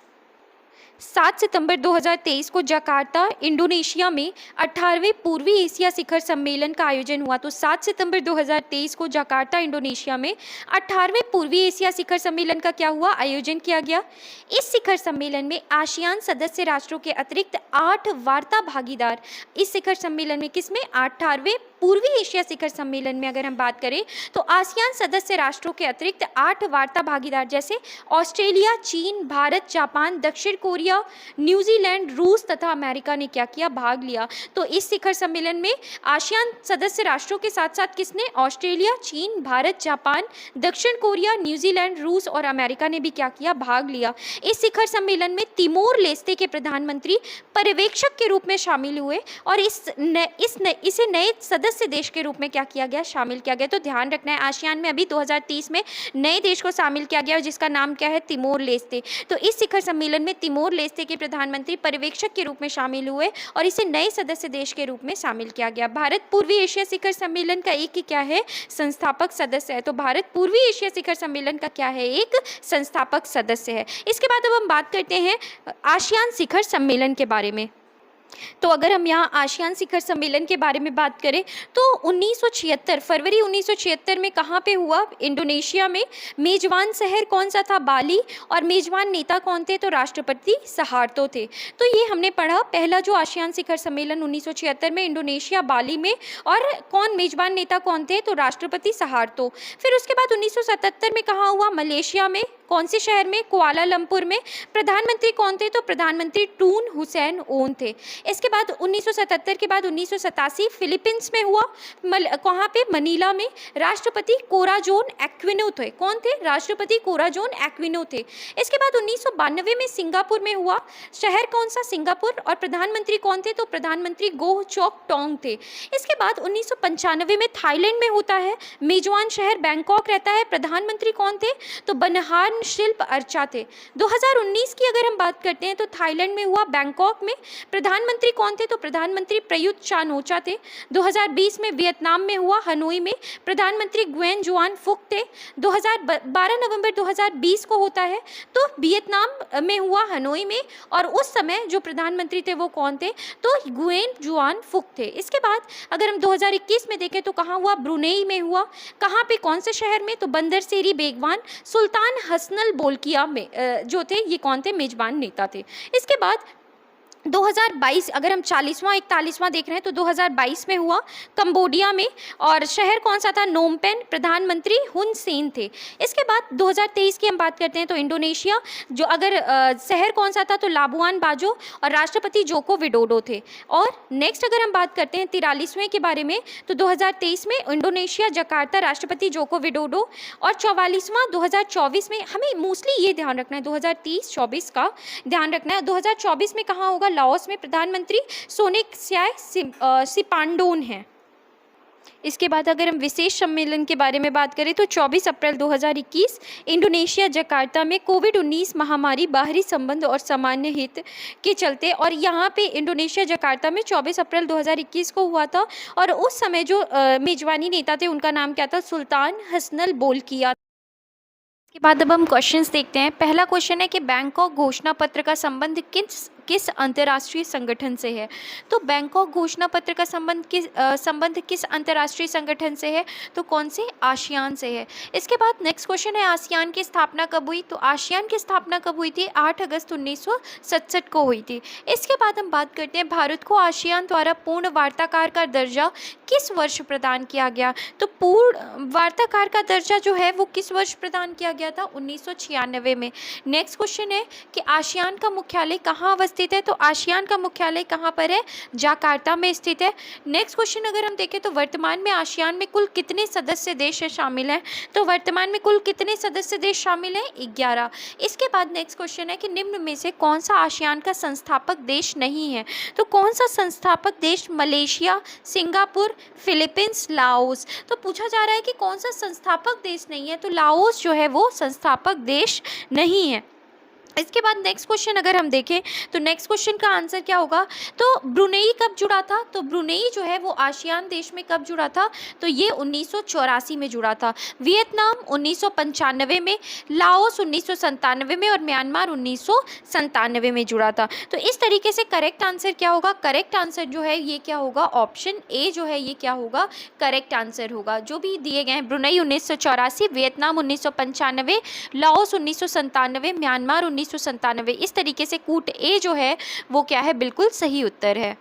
7 सितंबर 2023 को जकार्ता इंडोनेशिया में 18वें पूर्वी एशिया शिखर सम्मेलन का आयोजन हुआ। तो 7 सितंबर 2023 को जकार्ता इंडोनेशिया में 18वें पूर्वी एशिया शिखर सम्मेलन का क्या हुआ, आयोजन किया गया। इस शिखर सम्मेलन में आसियान सदस्य राष्ट्रों के अतिरिक्त 8 वार्ता भागीदार, इस शिखर सम्मेलन में किसमें, 18वें पूर्वी एशिया शिखर सम्मेलन में अगर हम बात करें तो आसियान सदस्य राष्ट्रों के अतिरिक्त 8 वार्ता भागीदार जैसे ऑस्ट्रेलिया, चीन, भारत, जापान, दक्षिण कोरिया, न्यूजीलैंड, रूस तथा अमेरिका ने क्या किया, भाग लिया। तो इस शिखर सम्मेलन में आसियान सदस्य राष्ट्रों के साथ साथ किसने, ऑस्ट्रेलिया, चीन, भारत, जापान, दक्षिण कोरिया, न्यूजीलैंड, रूस और अमेरिका ने भी क्या किया, भाग लिया। इस शिखर सम्मेलन में तिमोर लेस्ते के प्रधानमंत्री पर्यवेक्षक के रूप में शामिल हुए और इसे नए सदस्य देश के रूप में क्या किया गया, शामिल किया गया। तो ध्यान रखना है, आसियान में अभी 2030 में नए देश को शामिल किया गया जिसका नाम क्या है, तिमोर लेस्ते। तो इस शिखर सम्मेलन में तिमोर लेस्ते के प्रधानमंत्री पर्यवेक्षक के रूप में शामिल हुए और इसे नए सदस्य देश के रूप में शामिल किया गया। भारत पूर्वी एशिया शिखर सम्मेलन का एक क्या है, संस्थापक सदस्य है। तो भारत पूर्वी एशिया शिखर सम्मेलन का क्या है, एक संस्थापक सदस्य है। इसके बाद अब हम बात करते हैं आसियान शिखर सम्मेलन के बारे में। तो अगर हम यहाँ आसियान शिखर सम्मेलन के बारे में बात करें तो 1976 फरवरी 1976 में कहाँ पे हुआ, इंडोनेशिया में। मेजबान शहर कौन सा था, बाली, और मेजबान नेता कौन थे, तो राष्ट्रपति सुहार्तो थे। तो ये हमने पढ़ा, पहला जो आसियान शिखर सम्मेलन 1976 में इंडोनेशिया बाली में, और कौन मेजबान नेता कौन थे, तो राष्ट्रपति सुहार्तो। फिर उसके बाद 1977 में कहाँ हुआ, मलेशिया में। कौन से शहर में, कुआलालंपुर में। प्रधानमंत्री कौन थे, तो प्रधानमंत्री टून हुसैन ओन थे। इसके बाद 1977 के बाद 1987 फिलीपींस में हुआ, कहाँ पे, मनीला में। राष्ट्रपति कोराजोन एक्विनो थे। कौन थे, राष्ट्रपति कोराजोन एक्विनो थे। इसके बाद 1992 में सिंगापुर में हुआ, शहर कौन सा, सिंगापुर, और प्रधानमंत्री कौन थे, तो प्रधानमंत्री गोह चोक टोंग थे। इसके बाद 1995 में थाईलैंड में होता है, मेजबान शहर बैंकॉक रहता है, प्रधानमंत्री कौन थे, तो बनहार्न शिल्प अर्चा थे। 2019 की अगर हम बात करते हैं तो थाईलैंड में हुआ, बैंकॉक में। प्रधानमंत्री कौन थे, तो प्रधानमंत्री प्रयुत चान-ओचा थे। 2020 में वियतनाम में हुआ, हनोई में, प्रधानमंत्री गुएन जुआन फुक थे। 12 नवंबर 2020 को होता है, तो वियतनाम में हुआ, हनोई में, और उस समय जो प्रधानमंत्री थे वो कौन थे, तो गुएन जुआन फुक थे। इसके बाद अगर हम 2021 में देखें तो कहाँ हुआ, ब्रुनेई में हुआ। कहाँ पे, कौन से शहर में, तो बंदरसेरी बेगवान। सुल्तान हसनल बोल्किया में जो थे, ये कौन थे, मेजबान नेता थे। इसके बाद 2022 अगर हम 40वां 41वां देख रहे हैं तो 2022 में हुआ, कंबोडिया में, और शहर कौन सा था, नोम पेन। प्रधानमंत्री हुन सेन थे। इसके बाद 2023 की हम बात करते हैं तो इंडोनेशिया, जो अगर शहर कौन सा था, तो लाबुआन बाजो, और राष्ट्रपति जोको विडोडो थे। और नेक्स्ट अगर हम बात करते हैं 43वें के बारे में तो 2023 में इंडोनेशिया जकार्ता, राष्ट्रपति जोको विडोडो। और 44वां 2024 में, हमें मोस्टली ये ध्यान रखना है, 2030-24 का ध्यान रखना है। 2024 में कहाँ होगा, लाओस में, प्रधानमंत्री सोनिकस्याय सिपांडोन है। इसके बाद अगर हम विशेष सम्मेलन के बारे में बात करें तो 24 अप्रैल 2021 इंडोनेशिया जकार्ता में कोविड-19 महामारी, बाहरी संबंध और सामान्य हित के चलते, और यहाँ पे इंडोनेशिया जकार्ता में 24 अप्रैल 2021 को हुआ था, और उस समय जो मेजबानी नेता थे उनका नाम क्या था, सुल्तान हसनल बोल्किया। इसके बाद अब हम क्वेश्चंस देखते हैं। पहला क्वेश्चन है कि बैंकॉक घोषणा पत्र का संबंध किस अंतर्राष्ट्रीय संगठन से है? तो बैंकॉक घोषणा पत्र का संबंध किस अंतर्राष्ट्रीय संगठन से है? तो कौन से? आसियान से है। इसके बाद नेक्स्ट क्वेश्चन है, आसियान की स्थापना कब हुई? तो आसियान की स्थापना कब हुई थी? 8 अगस्त 1967 को हुई थी। इसके बाद हम बात करते हैं, भारत को आसियान द्वारा पूर्ण वार्ताकार का दर्जा किस वर्ष प्रदान किया गया? तो पूर्ण वार्ताकार का दर्जा जो है वो किस वर्ष प्रदान किया गया था? 1996 में। नेक्स्ट क्वेश्चन है कि आसियान का मुख्यालय कहाँ अवस्थित है? तो आसियान का मुख्यालय कहाँ पर है? जाकार्ता में स्थित है। नेक्स्ट क्वेश्चन अगर हम देखें तो वर्तमान में आसियान में कुल कितने सदस्य देश शामिल हैं? तो वर्तमान में कुल कितने सदस्य देश शामिल हैं? 11। इसके बाद नेक्स्ट क्वेश्चन है कि निम्न में से कौन सा आसियान का संस्थापक देश नहीं है? तो कौन सा संस्थापक देश? Malaysia, Singapore, Philippines, Laos. तो पूछा जा रहा है कि कौन सा संस्थापक देश नहीं है? तो लाओस जो है वो संस्थापक देश नहीं है। इसके बाद नेक्स्ट क्वेश्चन अगर हम देखें तो नेक्स्ट क्वेश्चन का आंसर क्या होगा? तो ब्रुनेई कब जुड़ा था? तो ब्रुनेई जो है वो आसियान देश में कब जुड़ा था? तो ये 1984 में जुड़ा था। वियतनाम 1995 में, लाओस 1997 में और म्यांमार 1997 में जुड़ा था। तो इस तरीके से करेक्ट आंसर क्या होगा? करेक्ट आंसर जो है ये क्या होगा? ऑप्शन ए जो है ये क्या होगा? करेक्ट आंसर होगा। जो भी दिए गए हैं, ब्रुनेई 1984, वियतनाम 1995, लाओस 1997, म्यांमार 1997, इस तरीके से कूट ए जो है वो क्या है? बिल्कुल सही उत्तर है।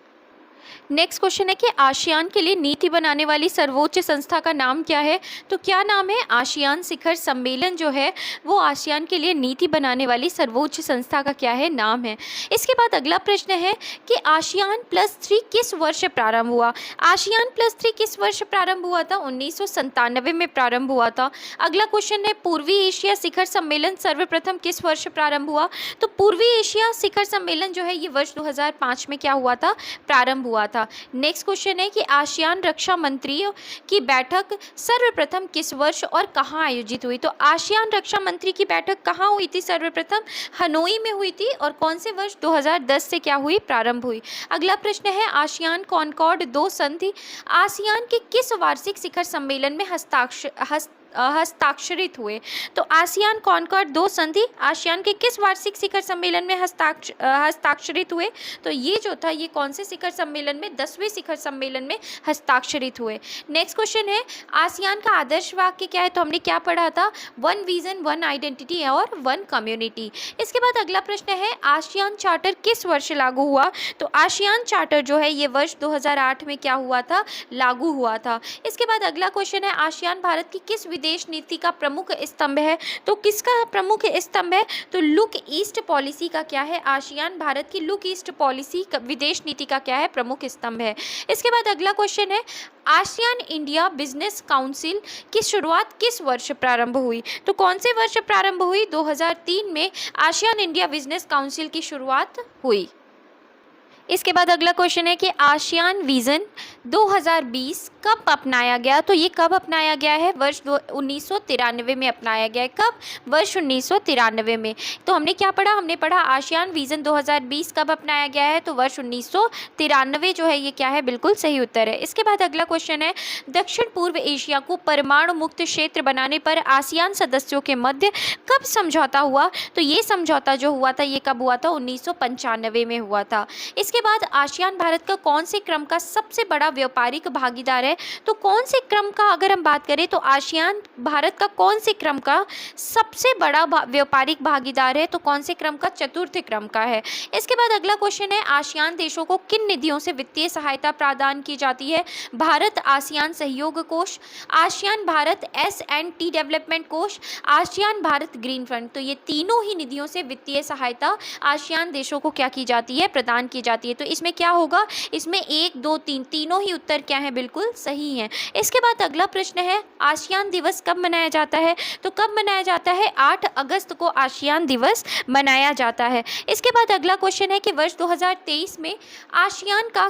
नेक्स्ट क्वेश्चन है कि आसियान के लिए नीति बनाने वाली सर्वोच्च संस्था का नाम क्या है? तो क्या नाम है? आसियान शिखर सम्मेलन जो है वो आसियान के लिए नीति बनाने वाली सर्वोच्च संस्था का क्या है? नाम है। इसके बाद अगला प्रश्न है कि आसियान +3 किस वर्ष प्रारंभ हुआ? आसियान +3 किस वर्ष प्रारंभ हुआ था? 1997 में प्रारंभ हुआ था। अगला क्वेश्चन है, पूर्वी एशिया शिखर सम्मेलन सर्वप्रथम किस वर्ष प्रारंभ हुआ? तो पूर्वी एशिया शिखर सम्मेलन जो है ये वर्ष 2005 में क्या हुआ था? प्रारंभ हुआ था। नेक्स्ट क्वेश्चन है कि आसियान रक्षा मंत्रियों की बैठक सर्वप्रथम किस वर्ष और कहां आयोजित हुई? तो आसियान रक्षा मंत्री की बैठक कहां हुई थी? सर्वप्रथम हनोई में हुई थी। और कौन से वर्ष? 2010 से क्या हुई? प्रारंभ हुई। अगला प्रश्न है, आसियान कॉनकॉर्ड 2 संधि आसियान के किस वार्षिक शिखर सम्मेलन में हस्ताक्षरित हुए? तो आसियान कॉनकॉर्ड 2 संधि आसियान के किस वार्षिक शिखर सम्मेलन में हस्ताक्षरित हुए? तो ये जो था ये कौन से शिखर सम्मेलन में? 10वें शिखर सम्मेलन में हस्ताक्षरित हुए। नेक्स्ट क्वेश्चन है, आसियान का आदर्श वाक्य क्या है? तो हमने क्या पढ़ा था? 1 विजन 1 आइडेंटिटी और 1 कम्युनिटी। इसके बाद अगला प्रश्न है, आसियान चार्टर किस वर्ष लागू हुआ? तो आसियान चार्टर जो है ये वर्ष 2008 में क्या हुआ था? लागू हुआ था। इसके बाद अगला क्वेश्चन है, आसियान भारत की किस विदेश नीति का प्रमुख स्तंभ है? तो किसका प्रमुख स्तंभ है? तो लुक ईस्ट पॉलिसी का क्या है? आसियान भारत की लुक ईस्ट पॉलिसी विदेश नीति का क्या है? प्रमुख स्तंभ है। इसके बाद अगला क्वेश्चन है, आसियान इंडिया बिजनेस काउंसिल की शुरुआत किस वर्ष प्रारंभ हुई? तो कौन से वर्ष प्रारंभ हुई? 2003 में आसियान इंडिया बिजनेस काउंसिल की शुरुआत हुई। इसके बाद अगला क्वेश्चन है कि आसियान विजन 2020 कब अपनाया गया? तो ये कब अपनाया गया है? वर्ष 1993 में अपनाया गया है। कब? वर्ष 1993 में। तो हमने क्या पढ़ा? हमने पढ़ा आसियान विजन 2020 कब अपनाया गया है? तो वर्ष 1993 जो है ये क्या है? बिल्कुल सही उत्तर है। इसके बाद अगला क्वेश्चन है, दक्षिण पूर्व एशिया को परमाणु मुक्त क्षेत्र बनाने पर आसियान सदस्यों के मध्य कब समझौता हुआ? तो ये समझौता जो हुआ था ये कब हुआ था? 1995 में हुआ था। इसके बाद आसियान भारत का कौन से क्रम का सबसे बड़ा व्यापारिक भागीदार है? तो कौन से क्रम का अगर हम बात करें तो आसियान भारत का कौन से क्रम का सबसे बड़ा व्यापारिक भागीदार है? तो कौन से क्रम का? चतुर्थ क्रम का है। इसके बाद अगला क्वेश्चन है, आसियान देशों को किन निधियों से वित्तीय सहायता प्रदान की जाती है? भारत आसियान सहयोग कोष, आसियान भारत S&T डेवलपमेंट कोष, आसियान भारत ग्रीन फंड। तो ये तीनों ही निधियों से वित्तीय सहायता आसियान देशों को क्या की जाती है? प्रदान की जाती है। तो इसमें क्या होगा? इसमें 1, 2, 3 तीनों ही उत्तर क्या है? बिल्कुल सही है। इसके बाद अगला प्रश्न है, आसियान दिवस कब मनाया जाता है? तो कब मनाया जाता है? 8 अगस्त को आसियान दिवस मनाया जाता है। इसके बाद अगला क्वेश्चन है कि वर्ष 2023 में आसियान का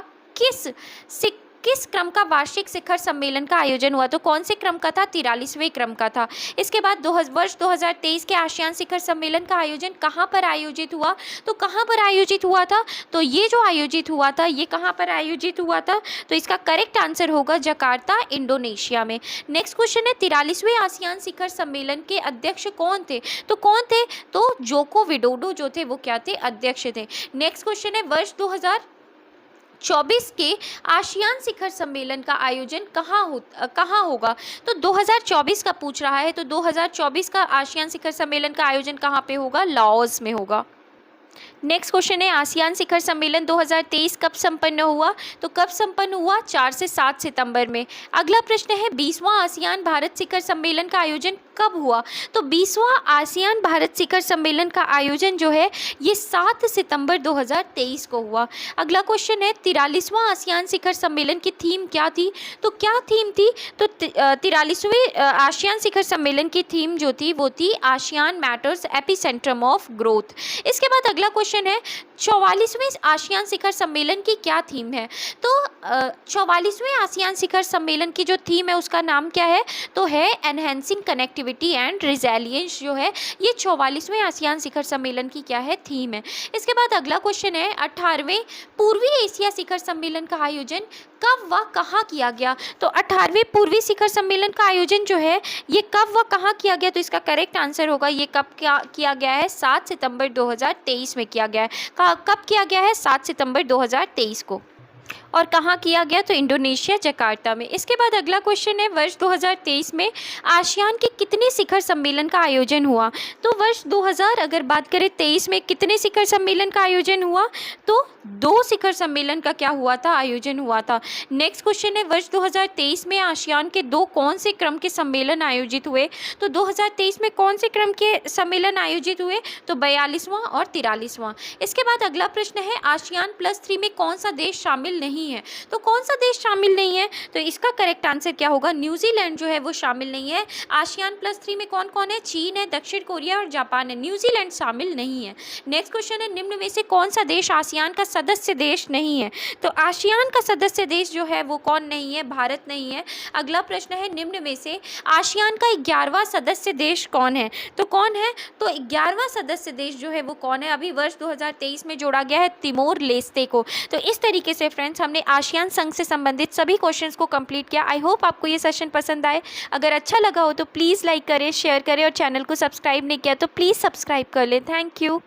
किस क्रम का वार्षिक शिखर सम्मेलन का आयोजन हुआ? तो कौन से क्रम का था? 43वें क्रम का था। इसके बाद वर्ष 2023 के आसियान शिखर सम्मेलन का आयोजन कहाँ पर आयोजित हुआ? तो कहाँ पर आयोजित हुआ था? तो ये जो आयोजित हुआ था ये कहाँ पर आयोजित हुआ था? तो इसका करेक्ट आंसर होगा जकार्ता, इंडोनेशिया में। नेक्स्ट क्वेश्चन है 43वें आसियान शिखर सम्मेलन के अध्यक्ष कौन थे? तो कौन थे? तो जोको विडोडो जो थे वो क्या थे? अध्यक्ष थे। नेक्स्ट क्वेश्चन है वर्ष 2024 के आसियान शिखर सम्मेलन का आयोजन कहाँ होगा? तो 2024 का पूछ रहा है, तो 2024 का आसियान शिखर सम्मेलन का आयोजन कहाँ पे होगा? लाओस में होगा। नेक्स्ट क्वेश्चन है आसियान शिखर सम्मेलन 2023 कब संपन्न हुआ? तो कब संपन्न हुआ? 4 से 7 सितंबर में। अगला प्रश्न है 20वां आसियान भारत शिखर सम्मेलन का आयोजन कब हुआ? तो 20वां आसियान भारत शिखर सम्मेलन का आयोजन जो है ये 7 सितंबर 2023 को हुआ। अगला क्वेश्चन है 43वां आसियान शिखर सम्मेलन की थीम क्या थी? तो क्या थीम थी? तो 43वें आसियान शिखर सम्मेलन की थीम जो थी वो थी आसियान मैटर्स एपिसेंट्रम ऑफ ग्रोथ। इसके बाद अगला क्वेश्चन है 44वें आसियान शिखर सम्मेलन की क्या थीम है? तो 44वें आसियान शिखर सम्मेलन की जो थीम है उसका नाम क्या है? तो है एनहेंसिंग कनेक्टिविटी एंड रिजेलियंस जो है ये 44वें आसियान शिखर सम्मेलन की क्या है? थीम है। इसके बाद अगला क्वेश्चन है 18वें पूर्वी एशिया शिखर सम्मेलन का आयोजन कब व कहाँ किया गया? तो 18वें पूर्वी शिखर सम्मेलन का आयोजन जो है ये कब व कहाँ किया गया? तो इसका करेक्ट आंसर होगा ये कब किया गया है? 7 सितंबर 2023 में किया गया है। कब किया गया है? 7 सितंबर 2023 को। और कहाँ किया गया? तो इंडोनेशिया, जकार्ता में। इसके बाद अगला क्वेश्चन है वर्ष 2023 में आसियान के कितने शिखर सम्मेलन का आयोजन हुआ? तो वर्ष 2000 अगर बात करें 23 में कितने शिखर सम्मेलन का आयोजन हुआ? तो 2 शिखर सम्मेलन का क्या हुआ था? आयोजन हुआ था। नेक्स्ट क्वेश्चन है वर्ष 2023 में आसियान के कौन से क्रम के सम्मेलन आयोजित हुए? तो 2023 में कौन से क्रम के सम्मेलन आयोजित हुए? तो 42वां और 43वां। इसके बाद अगला प्रश्न है आसियान +3 में कौन सा देश शामिल नहीं है? तो कौन सा देश शामिल नहीं है? तो इसका करेक्ट आंसर क्या होगा? न्यूजीलैंड जो है वो शामिल नहीं है। आसियान +3 में कौन कौन है? चीन है, दक्षिण कोरिया और जापान है। न्यूजीलैंड शामिल नहीं है। नेक्स्ट क्वेश्चन है निम्न में से कौन सा देश आसियान का सदस्य देश नहीं है? तो आसियान का सदस्य देश जो है वो कौन नहीं है? भारत नहीं है। अगला प्रश्न है निम्न में से आसियान का 11वां सदस्य देश कौन है? तो कौन है? तो 11वां सदस्य देश जो है वो कौन है? अभी वर्ष 2023 में जोड़ा गया है तिमोर लेस्ते को। तो इस तरीके से फ्रेंड्स हमने आसियान संघ से संबंधित सभी क्वेश्चंस को कंप्लीट किया। आई होप आपको ये सेशन पसंद आए। अगर अच्छा लगा हो तो प्लीज़ लाइक करें, शेयर करें और चैनल को सब्सक्राइब नहीं किया तो प्लीज़ सब्सक्राइब कर लें। Thank you.